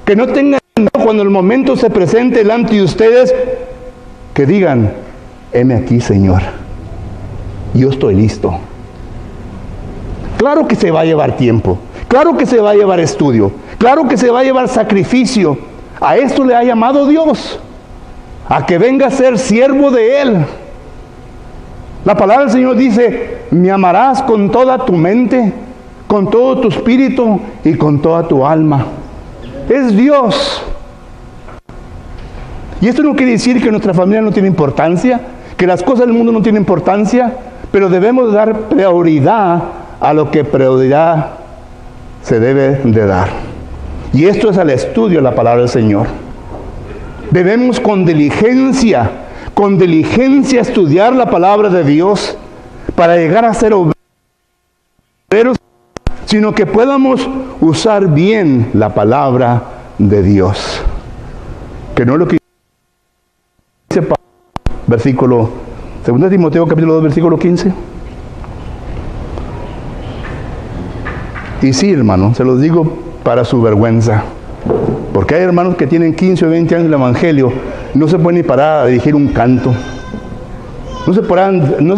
que no tengan miedo cuando el momento se presente delante de ustedes, que digan, heme aquí, Señor, yo estoy listo. Claro que se va a llevar tiempo, claro que se va a llevar estudio, claro que se va a llevar sacrificio. A esto le ha llamado Dios, a que venga a ser siervo de Él. La palabra del Señor dice, me amarás con toda tu mente, con todo tu espíritu y con toda tu alma. Es Dios. Y esto no quiere decir que nuestra familia no tiene importancia, que las cosas del mundo no tienen importancia, pero debemos dar prioridad a lo que prioridad se debe de dar. Y esto es el estudio de la palabra del Señor. Debemos con diligencia estudiar la palabra de Dios para llegar a ser obreros, sino que podamos usar bien la palabra de Dios. Que no es lo que dice versículo 2 Timoteo capítulo 2 versículo 15. Y sí, hermano, se los digo para su vergüenza, porque hay hermanos que tienen 15 o 20 años en el Evangelio, no se pueden ni parar a dirigir un canto, no se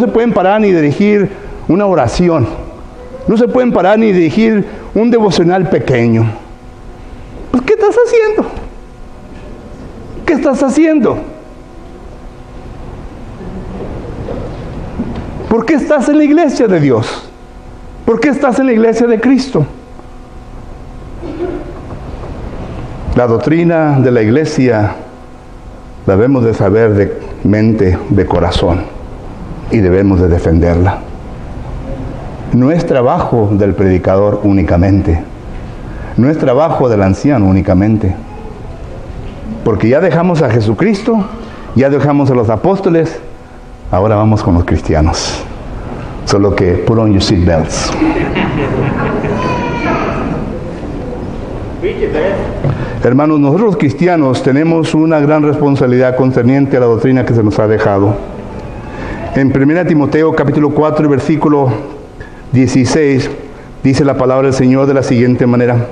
pueden parar ni dirigir una oración, no se pueden parar ni dirigir un devocional pequeño. Pues, ¿qué estás haciendo? ¿Qué estás haciendo? ¿Por qué estás en la iglesia de Dios? ¿Por qué estás en la iglesia de Cristo? La doctrina de la iglesia la debemos de saber de mente, de corazón, y debemos de defenderla. No es trabajo del predicador únicamente, no es trabajo del anciano únicamente, porque ya dejamos a Jesucristo, ya dejamos a los apóstoles, ahora vamos con los cristianos. Solo que put on your seatbelts. Hermanos, nosotros los cristianos tenemos una gran responsabilidad concerniente a la doctrina que se nos ha dejado. En 1 Timoteo capítulo 4 versículo 16 dice la palabra del Señor de la siguiente manera.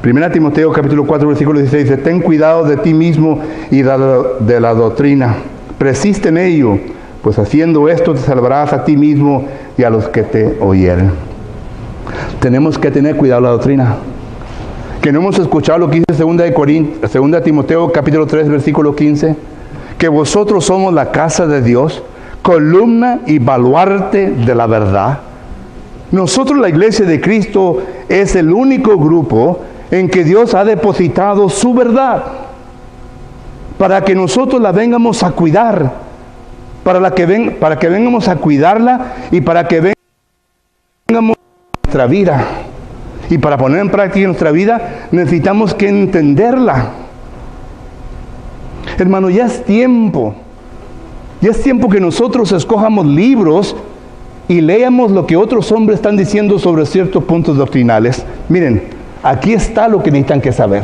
1 Timoteo capítulo 4 versículo 16 dice: ten cuidado de ti mismo y de la doctrina, persiste en ello, pues haciendo esto te salvarás a ti mismo y a los que te oyeren. Tenemos que tener cuidado de la doctrina. Que no hemos escuchado lo que dice 2 Timoteo capítulo 3 versículo 15, que vosotros somos la casa de Dios, columna y baluarte de la verdad. Nosotros, la iglesia de Cristo, es el único grupo en que Dios ha depositado su verdad, para que nosotros la vengamos a cuidar, para que vengamos a cuidarla y para que vengamos a nuestra vida. Y para poner en práctica nuestra vida necesitamos que entenderla. Hermano, ya es tiempo que nosotros escojamos libros y leamos lo que otros hombres están diciendo sobre ciertos puntos doctrinales. Miren, aquí está lo que necesitan que saber.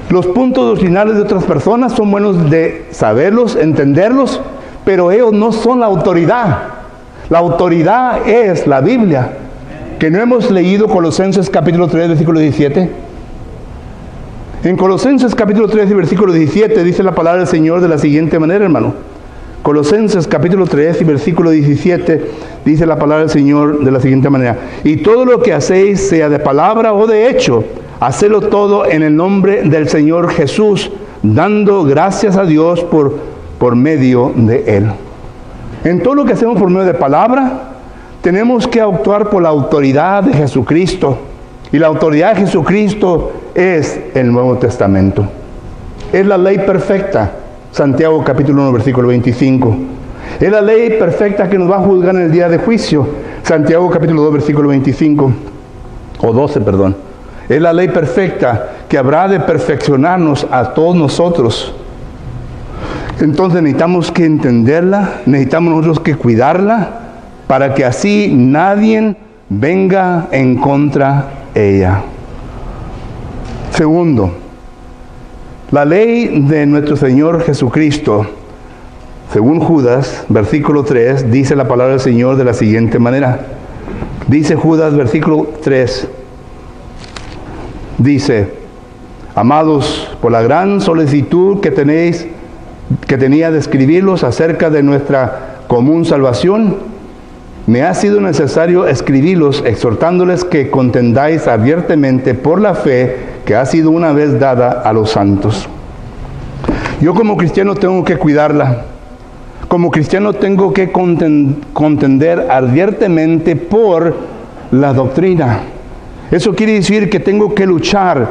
Los puntos doctrinales de otras personas son buenos de saberlos, entenderlos, pero ellos no son la autoridad. La autoridad es la Biblia. ¿Que no hemos leído Colosenses capítulo 3, versículo 17? En Colosenses capítulo 3, versículo 17 dice la palabra del Señor de la siguiente manera, hermano. Colosenses capítulo 3 y versículo 17 dice la palabra del Señor de la siguiente manera: y todo lo que hacéis, sea de palabra o de hecho, hacedlo todo en el nombre del Señor Jesús, dando gracias a Dios por medio de Él. En todo lo que hacemos por medio de palabra, tenemos que actuar por la autoridad de Jesucristo. Y la autoridad de Jesucristo es el Nuevo Testamento. Es la ley perfecta. Santiago capítulo 1 versículo 25. Es la ley perfecta que nos va a juzgar en el día de juicio. Santiago capítulo 2 versículo 25. O 12, perdón. Es la ley perfecta que habrá de perfeccionarnos a todos nosotros. Entonces necesitamos que entenderla, necesitamos nosotros que cuidarla, para que así nadie venga en contra de ella. Segundo, la ley de nuestro Señor Jesucristo, según Judas, versículo 3, dice la palabra del Señor de la siguiente manera. Dice Judas, versículo 3, dice: amados, por la gran solicitud que tenía de escribirlos acerca de nuestra común salvación, me ha sido necesario escribirlos, exhortándoles que contendáis abiertamente por la fe que ha sido una vez dada a los santos. Yo como cristiano tengo que cuidarla. Como cristiano tengo que contender abiertamente por la doctrina. Eso quiere decir que tengo que luchar,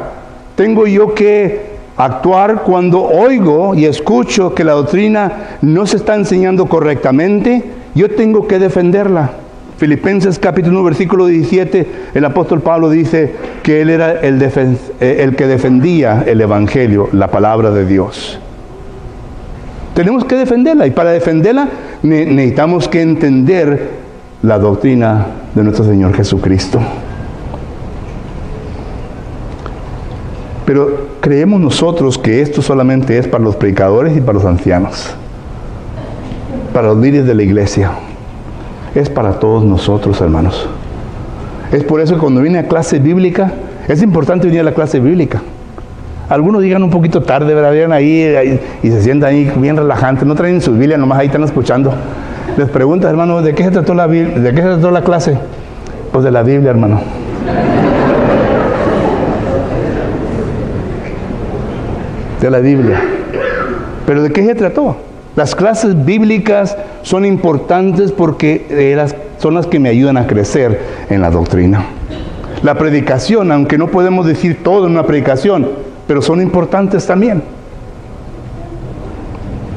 tengo yo que actuar cuando oigo y escucho que la doctrina no se está enseñando correctamente. Yo tengo que defenderla. Filipenses capítulo 1 versículo 17, el apóstol Pablo dice que él era el que defendía el evangelio, la palabra de Dios. Tenemos que defenderla, y para defenderla necesitamos que entender la doctrina de nuestro Señor Jesucristo. Pero creemos nosotros que esto solamente es para los predicadores y para los ancianos, para los líderes de la iglesia. Es para todos nosotros, hermanos. Es por eso que cuando viene a clase bíblica, es importante venir a la clase bíblica. Algunos llegan un poquito tarde, ¿verdad? Llegan ahí y se sientan ahí bien relajantes, no traen su Biblia, nomás ahí están escuchando. Les preguntas, hermano, ¿de qué se trató ¿de qué se trató la clase? Pues de la Biblia, hermano. De la Biblia. ¿Pero de qué se trató? Las clases bíblicas son importantes porque son las que me ayudan a crecer en la doctrina. La predicación, aunque no podemos decir todo en una predicación, pero son importantes también.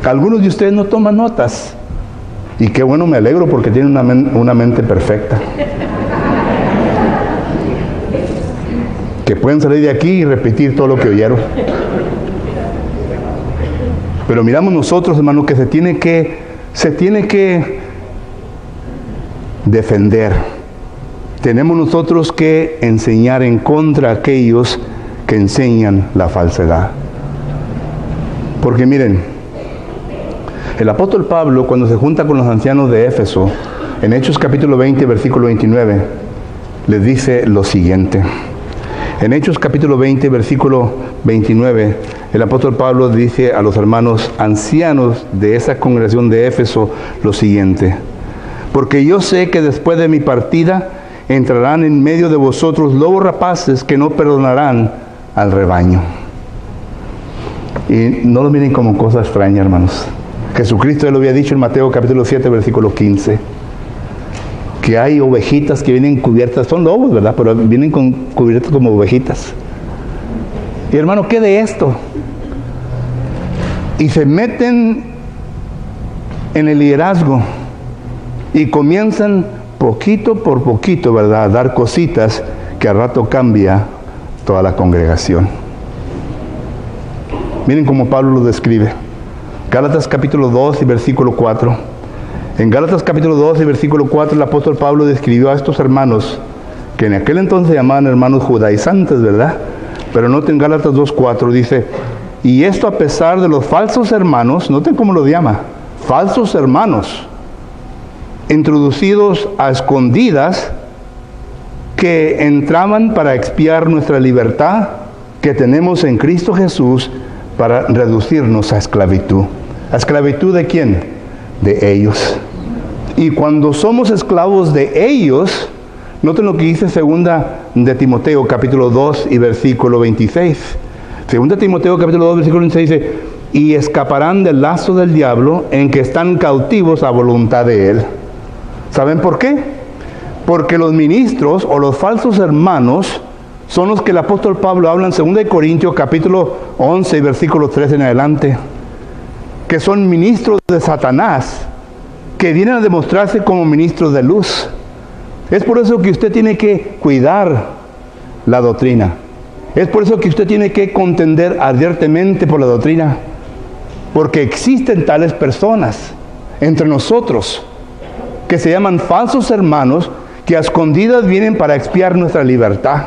Algunos de ustedes no toman notas. Y qué bueno, me alegro porque tienen una mente perfecta. Que pueden salir de aquí y repetir todo lo que oyeron. Pero miramos nosotros, hermanos, que se tiene que defender. Tenemos nosotros que enseñar en contra de aquellos que enseñan la falsedad. Porque miren, el apóstol Pablo, cuando se junta con los ancianos de Éfeso, en Hechos capítulo 20, versículo 29, les dice lo siguiente. En Hechos capítulo 20, versículo 29, el apóstol Pablo dice a los hermanos ancianos de esa congregación de Éfeso lo siguiente: porque yo sé que después de mi partida entrarán en medio de vosotros lobos rapaces que no perdonarán al rebaño. Y no lo miren como cosa extraña, hermanos. Jesucristo lo había dicho en Mateo capítulo 7, versículo 15. Que hay ovejitas que vienen cubiertas, son lobos, ¿verdad? Pero vienen cubiertas como ovejitas. Y hermano, ¿qué de esto? Y se meten en el liderazgo y comienzan poquito por poquito, ¿verdad?, a dar cositas que al rato cambia toda la congregación. Miren cómo Pablo lo describe. Gálatas capítulo 2 y versículo 4. En Gálatas capítulo 2 y versículo 4 el apóstol Pablo describió a estos hermanos, que en aquel entonces se llamaban hermanos judaizantes, ¿verdad? Pero noten Gálatas 2:4, dice: y esto a pesar de los falsos hermanos, noten cómo lo llama, falsos hermanos, introducidos a escondidas, que entraban para expiar nuestra libertad que tenemos en Cristo Jesús, para reducirnos a esclavitud. ¿A esclavitud de quién? De ellos. Y cuando somos esclavos de ellos, noten lo que dice segunda de Timoteo capítulo 2 y versículo 26. Segunda Timoteo capítulo 2 versículo 26 dice: y escaparán del lazo del diablo, en que están cautivos a voluntad de él. ¿Saben por qué? Porque los ministros o los falsos hermanos son los que el apóstol Pablo habla en 2 Corintios capítulo 11 versículo 3 en adelante, que son ministros de Satanás, que vienen a demostrarse como ministros de luz. Es por eso que usted tiene que cuidar la doctrina. Es por eso que usted tiene que contender ardientemente por la doctrina, porque existen tales personas entre nosotros que se llaman falsos hermanos, que a escondidas vienen para expiar nuestra libertad.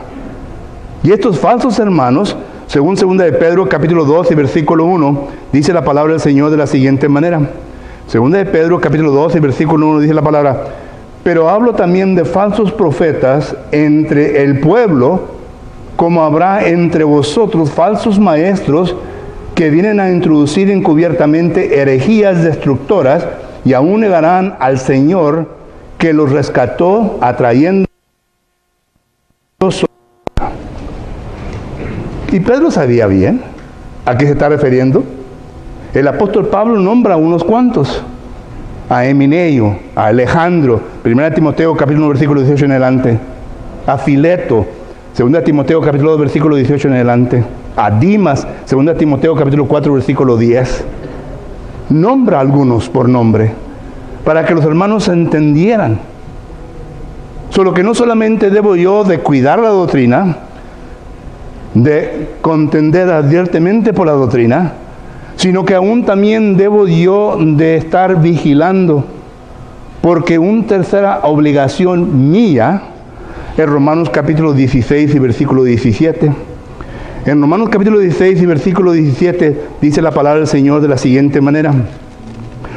Y estos falsos hermanos, según 2 de Pedro capítulo 2 y versículo 1, dice la palabra del Señor de la siguiente manera. 2 de Pedro capítulo 2 y versículo 1 dice la palabra: pero hablo también de falsos profetas entre el pueblo, como habrá entre vosotros falsos maestros, que vienen a introducir encubiertamente herejías destructoras, y aún negarán al Señor que los rescató, atrayendo. Y Pedro sabía bien a qué se está refiriendo. El apóstol Pablo nombra a unos cuantos: a Emineo, a Alejandro, 1 Timoteo capítulo 1 versículo 18 en adelante. a Fileto, 2 Timoteo capítulo 2, versículo 18 en adelante, a Dimas, 2 Timoteo capítulo 4, versículo 10. Nombra a algunos por nombre, para que los hermanos entendieran. Solo que no solamente debo yo de cuidar la doctrina, de contender abiertamente por la doctrina, sino que aún también debo yo de estar vigilando, porque una tercera obligación mía es Romanos capítulo 16 y versículo 17. En Romanos capítulo 16 y versículo 17 dice la palabra del Señor de la siguiente manera.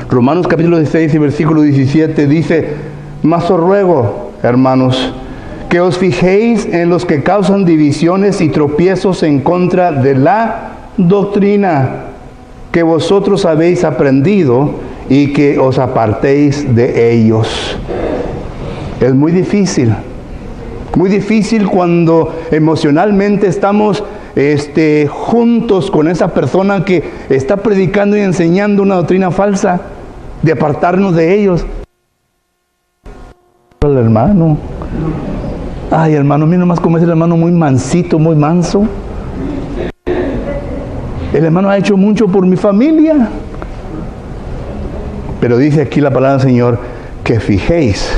Romanos capítulo 16 y versículo 17 dice: mas os ruego, hermanos, que os fijéis en los que causan divisiones y tropiezos en contra de la doctrina que vosotros habéis aprendido y que os apartéis de ellos. Es muy difícil cuando emocionalmente estamos juntos con esa persona que está predicando y enseñando una doctrina falsa, de apartarnos de ellos. El hermano, ay hermano, mira nomás como es el hermano, muy mansito, muy manso. El hermano ha hecho mucho por mi familia. Pero dice aquí la palabra del Señor, que fijéis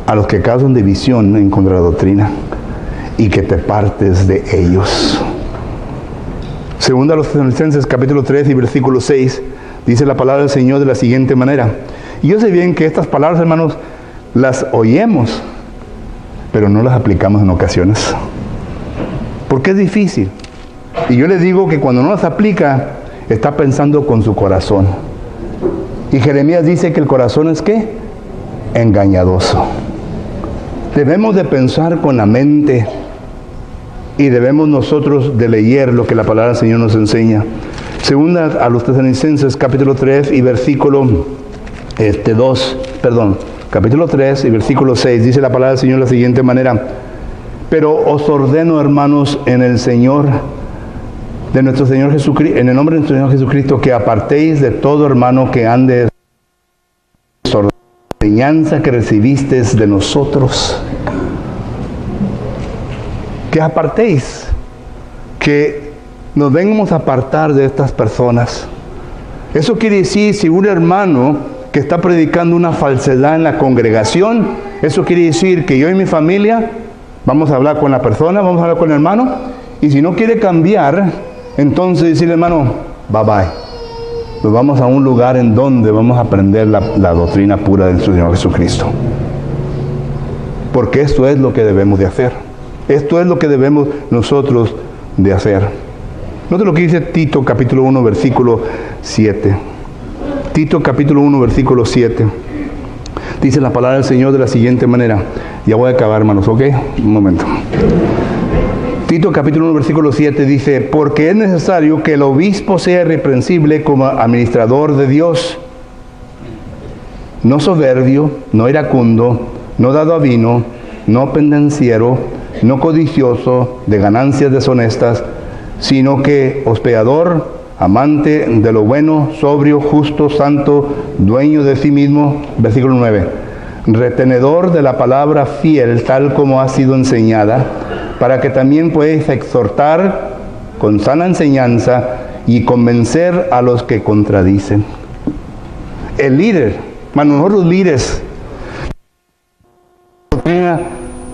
a los que causan división en contra de la doctrina y que te partes de ellos. Segunda a los Tesalonicenses capítulo 3 y versículo 6, dice la palabra del Señor de la siguiente manera. Y yo sé bien que estas palabras, hermanos, las oímos, pero no las aplicamos en ocasiones. Porque es difícil. Y yo les digo que cuando no las aplica, está pensando con su corazón. Y Jeremías dice que el corazón es ¿qué? Engañadoso. Debemos de pensar con la mente y debemos nosotros de leer lo que la palabra del Señor nos enseña. Segunda a los Tesalonicenses capítulo 3 y versículo capítulo 3 y versículo 6, dice la palabra del Señor de la siguiente manera: pero os ordeno, hermanos, en el Señor, de nuestro Señor Jesucristo, en el nombre de nuestro Señor Jesucristo, que apartéis de todo hermano que ande la enseñanza que recibisteis de nosotros. Que apartéis, que nos vengamos a apartar de estas personas. Eso quiere decir, si un hermano que está predicando una falsedad en la congregación, eso quiere decir que yo y mi familia vamos a hablar con la persona, vamos a hablar con el hermano, y si no quiere cambiar, entonces decirle, hermano, bye bye. Nos vamos a un lugar en donde vamos a aprender la doctrina pura de nuestro Señor Jesucristo. Porque esto es lo que debemos de hacer. Esto es lo que debemos nosotros de hacer. Note lo que dice Tito capítulo 1 versículo 7. Tito capítulo 1 versículo 7. Dice la palabra del Señor de la siguiente manera. Ya voy a acabar, hermanos, ¿ok? Un momento. Tito capítulo 1 versículo 7 dice: porque es necesario que el obispo sea irreprensible como administrador de Dios, no soberbio, no iracundo, no dado a vino, no pendenciero, no codicioso de ganancias deshonestas, sino que hospedador, amante de lo bueno, sobrio, justo, santo, dueño de sí mismo. Versículo 9. Retenedor de la palabra fiel, tal como ha sido enseñada, para que también puedas exhortar con sana enseñanza y convencer a los que contradicen. El líder, nosotros los líderes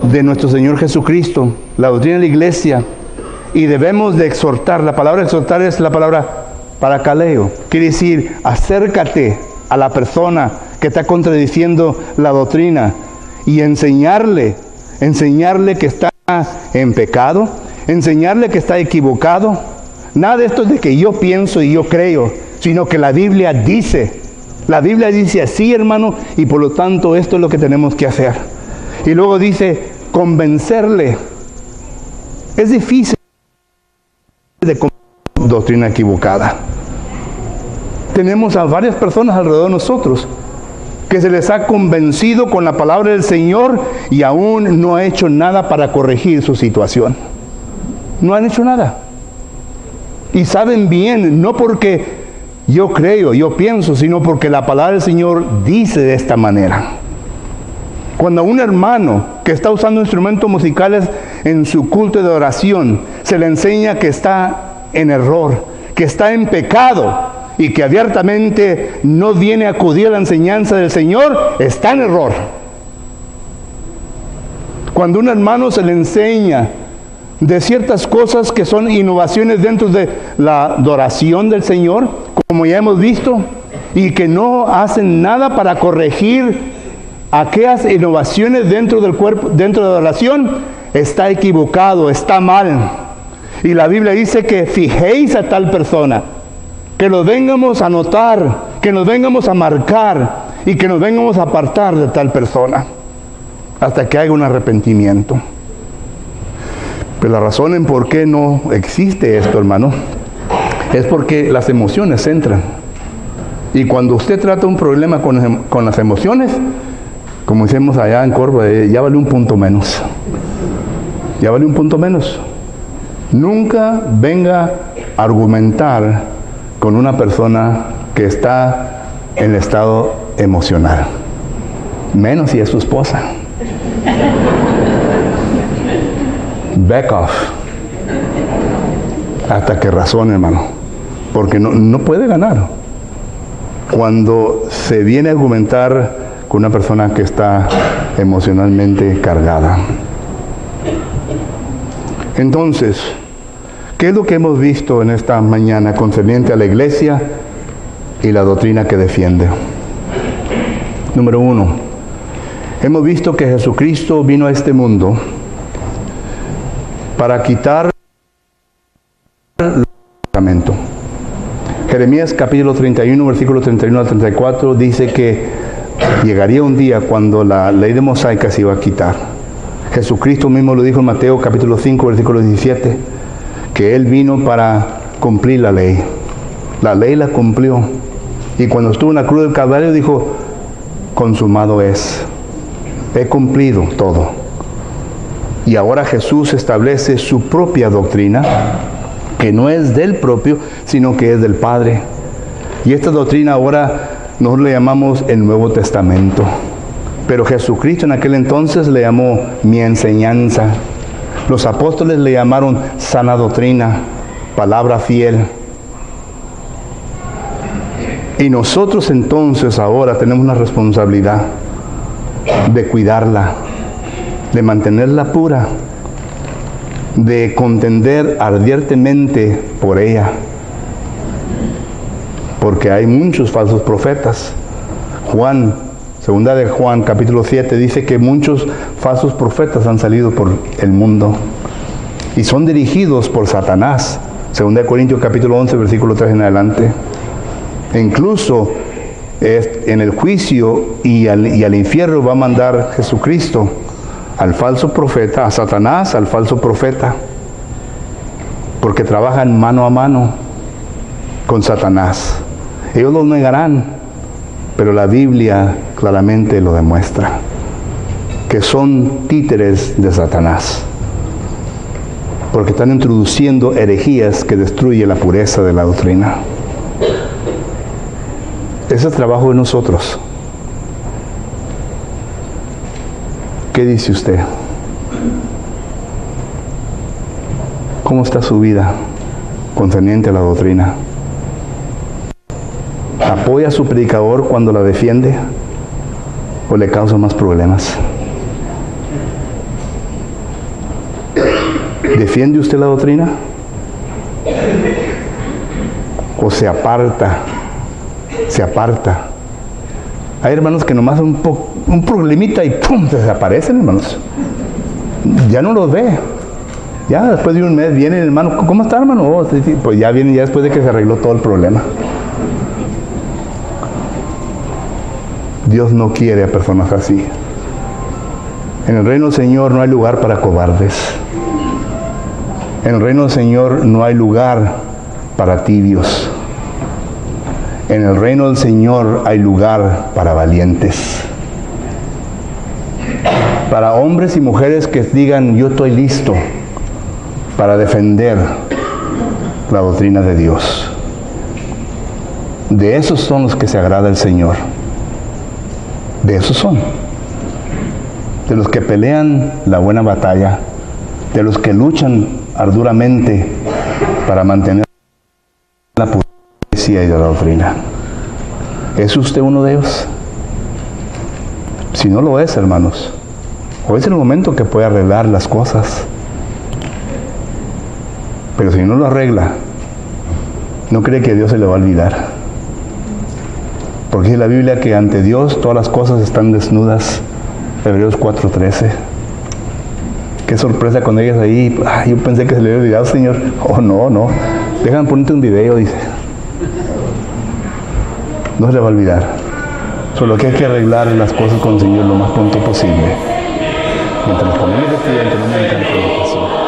de nuestro Señor Jesucristo, la doctrina de la iglesia, y debemos de exhortar. La palabra exhortar es la palabra paracaleo, quiere decir acércate a la persona que está contradiciendo la doctrina y enseñarle que está en pecado, enseñarle que está equivocado. Nada de esto es de que yo pienso y yo creo, sino que la Biblia dice así, hermano, y por lo tanto esto es lo que tenemos que hacer. Y luego dice convencerle. Es difícil de doctrina equivocada. Tenemos a varias personas alrededor de nosotros que se les ha convencido con la palabra del Señor y aún no ha hecho nada para corregir su situación. No han hecho nada. Y saben bien, no porque yo creo, yo pienso, sino porque la palabra del Señor dice de esta manera. Cuando a un hermano que está usando instrumentos musicales en su culto de oración se le enseña que está en error, que está en pecado y que abiertamente no viene a acudir a la enseñanza del Señor, está en error. Cuando a un hermano se le enseña de ciertas cosas que son innovaciones dentro de la adoración del Señor, como ya hemos visto, y que no hacen nada para corregir aquellas innovaciones dentro del cuerpo, dentro de la adoración, está equivocado, está mal. Y la Biblia dice que fijéis a tal persona, que nos vengamos a notar, que nos vengamos a marcar y que nos vengamos a apartar de tal persona hasta que haya un arrepentimiento. Pero la razón en por qué no existe esto, hermano, es porque las emociones entran. Y cuando usted trata un problema con las emociones, como decimos allá en Córdoba, ya vale un punto menos. Ya vale un punto menos. Nunca venga a argumentar con una persona que está en estado emocional. Menos si es su esposa. Back off. Hasta que razone, hermano. Porque no puede ganar. Cuando se viene a argumentar con una persona que está emocionalmente cargada. Entonces, ¿qué es lo que hemos visto en esta mañana concerniente a la iglesia y la doctrina que defiende? Número 1, hemos visto que Jesucristo vino a este mundo para quitar el sacramento. Jeremías capítulo 31, versículo 31 al 34 dice que llegaría un día cuando la ley de mosaica se iba a quitar. Jesucristo mismo lo dijo en Mateo capítulo 5, versículo 17, que Él vino para cumplir la ley. La ley la cumplió. Y cuando estuvo en la cruz del Calvario dijo, consumado es. He cumplido todo. Y ahora Jesús establece su propia doctrina, que no es del propio, sino que es del Padre. Y esta doctrina ahora nosotros le llamamos el Nuevo Testamento. Pero Jesucristo en aquel entonces le llamó mi enseñanza. Los apóstoles le llamaron sana doctrina, palabra fiel. Y nosotros entonces ahora tenemos la responsabilidad de cuidarla, de mantenerla pura, de contender ardientemente por ella. Porque hay muchos falsos profetas. Segunda de Juan, capítulo 7, dice que muchos falsos profetas han salido por el mundo y son dirigidos por Satanás. Segunda de Corintios, capítulo 11, versículo 3 en adelante. E incluso en el juicio y al infierno va a mandar Jesucristo al falso profeta, a Satanás, al falso profeta, porque trabajan mano a mano con Satanás. Ellos lo negarán, pero la Biblia claramente lo demuestra, que son títeres de Satanás, porque están introduciendo herejías que destruyen la pureza de la doctrina. Ese es el trabajo de nosotros. ¿Qué dice usted? ¿Cómo está su vida concerniente a la doctrina? ¿Apoya a su predicador cuando la defiende o le causa más problemas? ¿Defiende usted la doctrina? ¿O se aparta? Se aparta. Hay hermanos que nomás un problemita y ¡pum! Se desaparecen, hermanos. Ya no los ve. Ya después de un mes viene el hermano, ¿cómo está, hermano? Oh, sí, pues ya viene ya después de que se arregló todo el problema. Dios no quiere a personas así. En el reino del Señor no hay lugar para cobardes. En el reino del Señor no hay lugar para tibios. En el reino del Señor hay lugar para valientes. Para hombres y mujeres que digan, yo estoy listo para defender la doctrina de Dios. De esos son los que se agrada el Señor. De esos son. de los que pelean la buena batalla, de los que luchan arduamente para mantener la pureza y la doctrina. ¿Es usted uno de ellos? Si no lo es, hermanos, hoy es el momento que puede arreglar las cosas. Pero si no lo arregla, no cree que Dios se le va a olvidar. Porque dice la Biblia que ante Dios todas las cosas están desnudas. Hebreos 4:13. Qué sorpresa con ellas ahí. Yo pensé que se le había olvidado, Señor. Oh, no. Déjame ponerte un video, dice. No se le va a olvidar. Solo que hay que arreglar las cosas con el Señor lo más pronto posible. Mientras nos ponemos de pie, que no me encanta la ocasión.